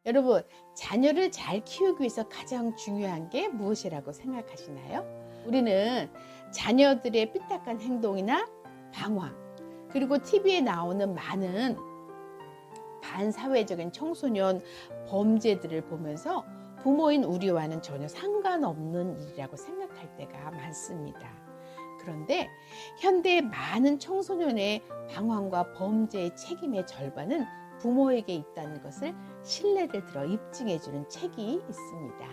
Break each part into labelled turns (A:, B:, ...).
A: 여러분, 자녀를 잘 키우기 위해서 가장 중요한 게 무엇이라고 생각하시나요? 우리는 자녀들의 삐딱한 행동이나 방황, 그리고 TV에 나오는 많은 반사회적인 청소년 범죄들을 보면서 부모인 우리와는 전혀 상관없는 일이라고 생각할 때가 많습니다. 그런데 현대의 많은 청소년의 방황과 범죄의 책임의 절반은 부모에게 있다는 것을 신뢰를 들어 입증해주는 책이 있습니다.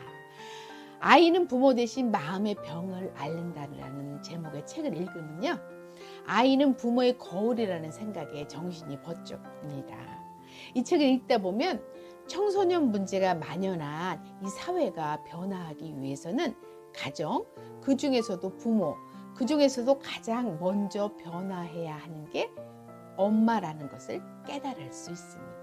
A: 아이는 부모 대신 마음의 병을 앓는다라는 제목의 책을 읽으면요, 아이는 부모의 거울이라는 생각에 정신이 번쩍 듭니다. 이 책을 읽다 보면 청소년 문제가 만연한 이 사회가 변화하기 위해서는 가정, 그 중에서도 부모, 그 중에서도 가장 먼저 변화해야 하는 게 엄마라는 것을 깨달을 수 있습니다.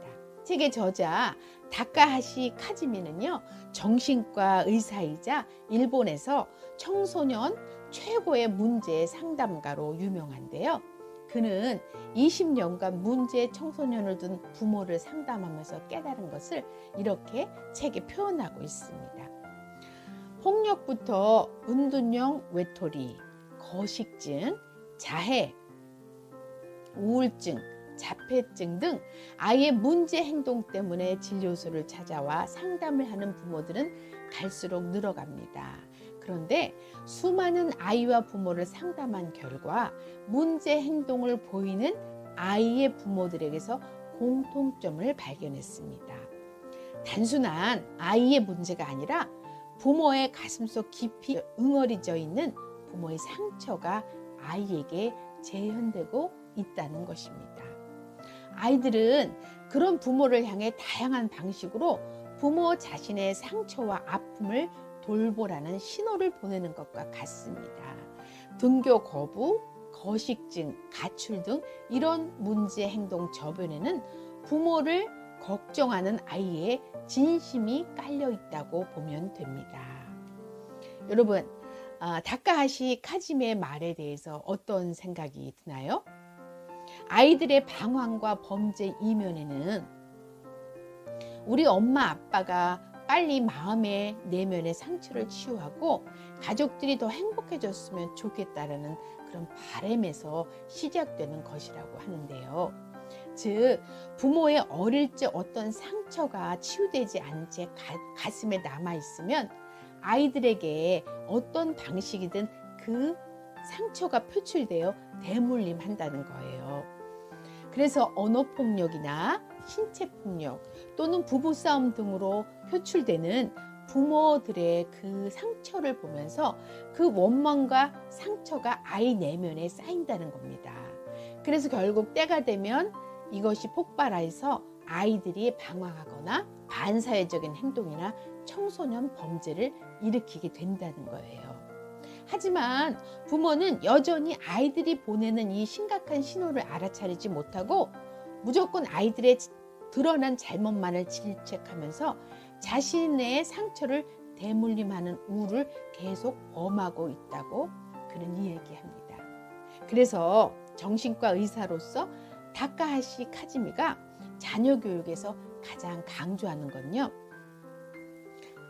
A: 책의 저자 다카하시 카즈미는요, 정신과 의사이자 일본에서 청소년 최고의 문제 상담가로 유명한데요. 그는 20년간 문제 청소년을 둔 부모를 상담하면서 깨달은 것을 이렇게 책에 표현하고 있습니다. 폭력부터 은둔형 외톨이, 거식증, 자해, 우울증, 자폐증 등 아이의 문제 행동 때문에 진료소를 찾아와 상담을 하는 부모들은 갈수록 늘어갑니다. 그런데 수많은 아이와 부모를 상담한 결과 문제 행동을 보이는 아이의 부모들에게서 공통점을 발견했습니다. 단순한 아이의 문제가 아니라 부모의 가슴속 깊이 응어리져 있는 부모의 상처가 아이에게 재현되고 있다는 것입니다. 아이들은 그런 부모를 향해 다양한 방식으로 부모 자신의 상처와 아픔을 돌보라는 신호를 보내는 것과 같습니다. 등교 거부, 거식증, 가출 등 이런 문제 행동 저변에는 부모를 걱정하는 아이의 진심이 깔려 있다고 보면 됩니다. 여러분, 다카하시 카즈미의 말에 대해서 어떤 생각이 드나요? 아이들의 방황과 범죄 이면에는 우리 엄마 아빠가 빨리 마음의 내면의 상처를 치유하고 가족들이 더 행복해졌으면 좋겠다라는 그런 바람에서 시작되는 것이라고 하는데요. 즉, 부모의 어릴 적 어떤 상처가 치유되지 않은 채 가슴에 남아있으면 아이들에게 어떤 방식이든 그 상처가 표출되어 대물림한다는 거예요. 그래서 언어폭력이나 신체폭력 또는 부부싸움 등으로 표출되는 부모들의 그 상처를 보면서 그 원망과 상처가 아이 내면에 쌓인다는 겁니다. 그래서 결국 때가 되면 이것이 폭발해서 아이들이 방황하거나 반사회적인 행동이나 청소년 범죄를 일으키게 된다는 거예요. 하지만 부모는 여전히 아이들이 보내는 이 심각한 신호를 알아차리지 못하고 무조건 아이들의 드러난 잘못만을 질책하면서 자신의 상처를 대물림하는 우를 계속 범하고 있다고 그는 이야기합니다. 그래서 정신과 의사로서 다카하시 카즈미가 자녀 교육에서 가장 강조하는 건요,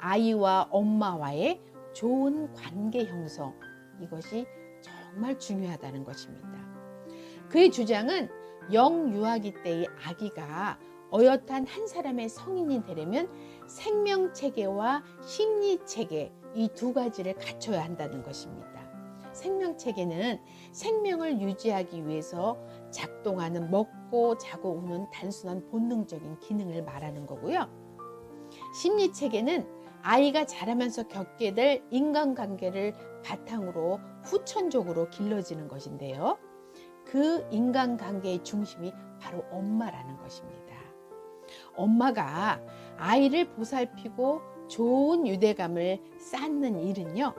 A: 아이와 엄마와의 좋은 관계 형성, 이것이 정말 중요하다는 것입니다. 그의 주장은 영유아기 때의 아기가 어엿한 한 사람의 성인이 되려면 생명체계와 심리체계, 이 두 가지를 갖춰야 한다는 것입니다. 생명체계는 생명을 유지하기 위해서 작동하는 먹고 자고 우는 단순한 본능적인 기능을 말하는 거고요. 심리체계는 아이가 자라면서 겪게 될 인간관계를 바탕으로 후천적으로 길러지는 것인데요. 그 인간관계의 중심이 바로 엄마라는 것입니다. 엄마가 아이를 보살피고 좋은 유대감을 쌓는 일은요,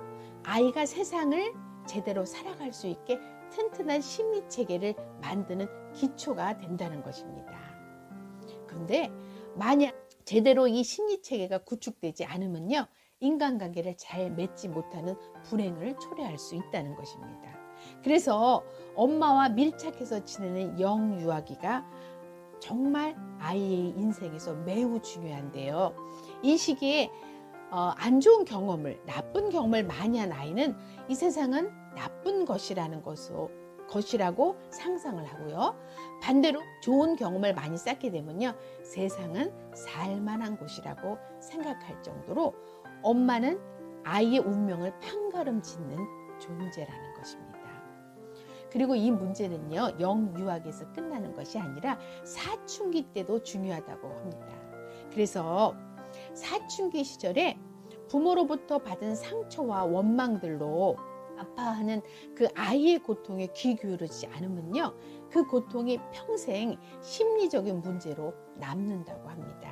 A: 아이가 세상을 제대로 살아갈 수 있게 튼튼한 심리체계를 만드는 기초가 된다는 것입니다. 그런데 만약 제대로 이 심리체계가 구축되지 않으면요, 인간관계를 잘 맺지 못하는 불행을 초래할 수 있다는 것입니다. 그래서 엄마와 밀착해서 지내는 영유아기가 정말 아이의 인생에서 매우 중요한데요. 이 시기에 안 좋은 경험을, 나쁜 경험을 많이 한 아이는 이 세상은 나쁜 것이라고 상상을 하고요. 반대로 좋은 경험을 많이 쌓게 되면요, 세상은 살만한 곳이라고 생각할 정도로 엄마는 아이의 운명을 판가름짓는 존재라는 것입니다. 그리고 이 문제는요, 영유아기에서 끝나는 것이 아니라 사춘기 때도 중요하다고 합니다. 그래서 사춘기 시절에 부모로부터 받은 상처와 원망들로 아파하는 그 아이의 고통에 귀 기울이지 않으면요, 그 고통이 평생 심리적인 문제로 남는다고 합니다.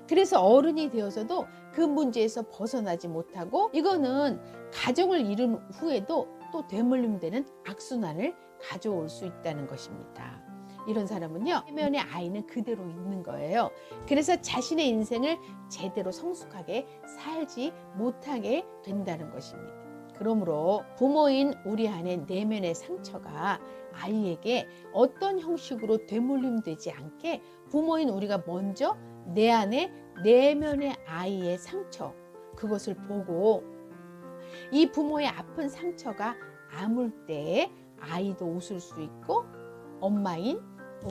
A: 그래서 어른이 되어서도 그 문제에서 벗어나지 못하고, 이거는 가정을 이룬 후에도 또 되물림되는 악순환을 가져올 수 있다는 것입니다. 이런 사람은요, 내면의 아이는 그대로 있는 거예요. 그래서 자신의 인생을 제대로 성숙하게 살지 못하게 된다는 것입니다. 그러므로 부모인 우리 안의 내면의 상처가 아이에게 어떤 형식으로 되물림되지 않게 부모인 우리가 먼저 내 안에 내면의 아이의 상처, 그것을 보고 이 부모의 아픈 상처가 아물 때에 아이도 웃을 수 있고 엄마인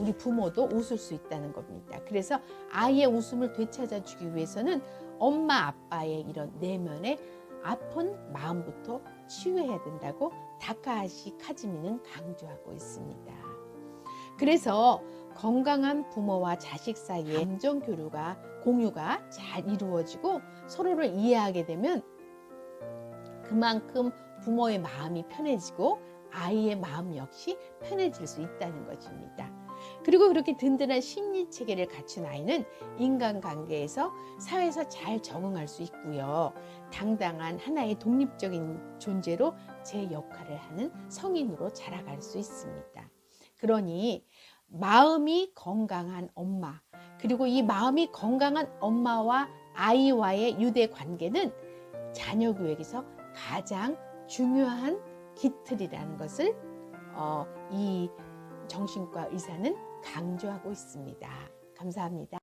A: 우리 부모도 웃을 수 있다는 겁니다. 그래서 아이의 웃음을 되찾아주기 위해서는 엄마 아빠의 이런 내면의 아픈 마음부터 치유해야 된다고 다카하시 카즈미는 강조하고 있습니다. 그래서 건강한 부모와 자식 사이의 감정 공유가 잘 이루어지고 서로를 이해하게 되면 그만큼 부모의 마음이 편해지고 아이의 마음 역시 편해질 수 있다는 것입니다. 그리고 그렇게 든든한 심리 체계를 갖춘 아이는 인간관계에서 사회에서 잘 적응할 수 있고요. 당당한 하나의 독립적인 존재로 제 역할을 하는 성인으로 자라갈 수 있습니다. 그러니 마음이 건강한 엄마, 그리고 이 마음이 건강한 엄마와 아이와의 유대 관계는 자녀 교육에서 가장 중요한 기틀이라는 것을 이 정신과 의사는 강조하고 있습니다. 감사합니다.